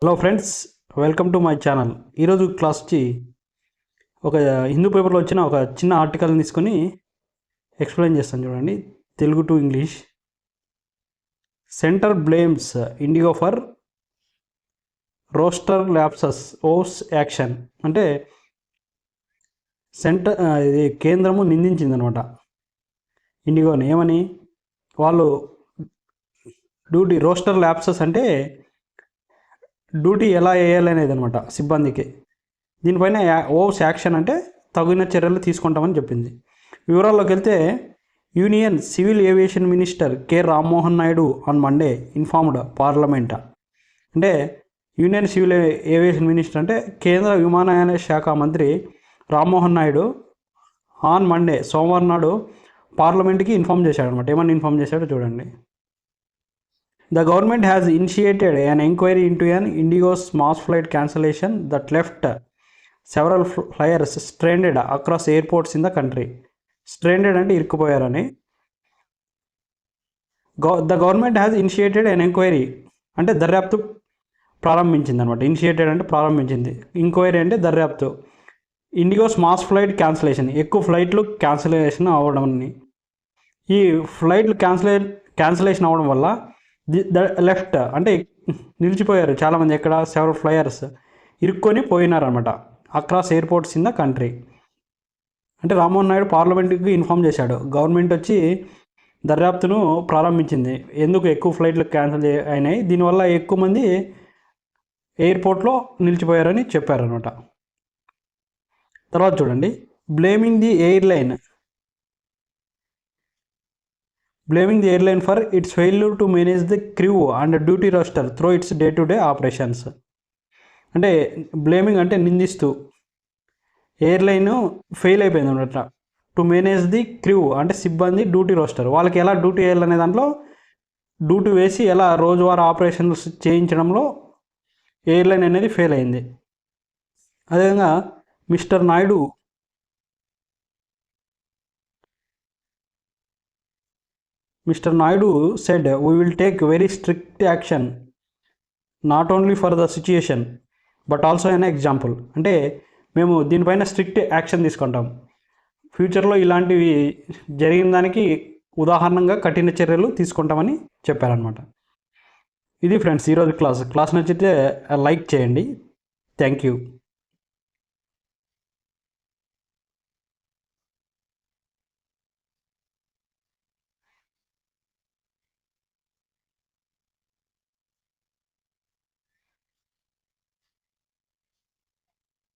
Hello friends, welcome to my channel. ఈరోజు class వచ్చి ఒక హిందూ పేపర్లో వచ్చిన ఒక చిన్న ఆర్టికల్ని తీసుకొని ఎక్స్ప్లెయిన్ చేస్తాను. చూడండి, Telugu to English. Centre blames IndiGo for roster lapses ఓస్ యాక్షన్. అంటే ఇది కేంద్రము నిందించింది అనమాట ఇండిగోని. ఏమని? వాళ్ళు రోస్టర్ ల్యాప్సస్ అంటే డ్యూటీ ఎలా వేయాలనేది అనమాట సిబ్బందికి. దీనిపైన ఓస్ యాక్షన్ అంటే తగిన చర్యలు తీసుకుంటామని చెప్పింది. వివరాల్లోకి వెళ్తే, union civil aviation minister K Rammohan Naidu on Monday informed parliament. అంటే యూనియన్ సివిల్ ఏవియేషన్ మినిస్టర్ అంటే కేంద్ర విమానయాన శాఖ మంత్రి రామ్మోహన్ నాయుడు ఆన్ మండే సోమవారం నాడు పార్లమెంట్కి ఇన్ఫార్మ్ చేశాడు అనమాట. ఏమని ఇన్ఫార్మ్ చేశాడో చూడండి. The government has initiated an inquiry into an Indigo's mass flight cancellation that left several flyers stranded across airports in the country. Stranded అంటే ఇరుక్కుపోయారని. The government has initiated an inquiry అంటే దర్యాప్తు ప్రారంభించింది అనమాట. ఇనిషియేటెడ్ అంటే ప్రారంభించింది, enquiry అంటే దర్యాప్తు. ఇండిగోస్ mass flight cancellation, ఎక్కువ ఫ్లైట్లు క్యాన్సిలేషన్ అవ్వడం. ఈ ఫ్లైట్లు క్యాన్సిలేషన్ అవ్వడం వల్ల లెఫ్ట్ అంటే నిలిచిపోయారు చాలామంది. ఎక్కడ? సెవెరల్ ఫ్లైయర్స్ ఇరుక్కొని పోయినారనమాట across airports in the country. అంటే రామ్మోహన్ నాయుడు పార్లమెంట్కి ఇన్ఫామ్ చేశాడు. గవర్నమెంట్ వచ్చి దర్యాప్తును ప్రారంభించింది, ఎందుకు ఎక్కువ ఫ్లైట్లు క్యాన్సిల్ అయినాయి, దీనివల్ల ఎక్కువ మంది ఎయిర్పోర్ట్లో నిలిచిపోయారని చెప్పారనమాట. తర్వాత చూడండి, blaming the airline for its failure to manage the crew and duty roster through its day-to-day operations. అంటే బ్లేమింగ్ అంటే నిందిస్తూ, ఎయిర్లైన్ ఫెయిల్ అయిపోయింది అనమాట. టు మేనేజ్ ది క్రూ అంటే సిబ్బంది డ్యూటీ రోస్టర్, వాళ్ళకి ఎలా డ్యూటీ వేయాలనే దాంట్లో డ్యూటీ వేసి ఎలా రోజువారీ ఆపరేషన్స్ చేయించడంలో ఎయిర్లైన్ అనేది ఫెయిల్ అయింది. అదేవిధంగా mister Naidu said, "We will take very strict action, not only for the situation, but also an example." అంటే మేము దీనిపైన స్ట్రిక్ట్ యాక్షన్ తీసుకుంటాం, ఫ్యూచర్లో ఇలాంటివి జరిగిన దానికి ఉదాహరణంగా కఠిన చర్యలు తీసుకుంటామని చెప్పారనమాట. ఇది ఫ్రెండ్స్ ఈరోజు క్లాస్ నచ్చితే లైక్ చేయండి. Thank you.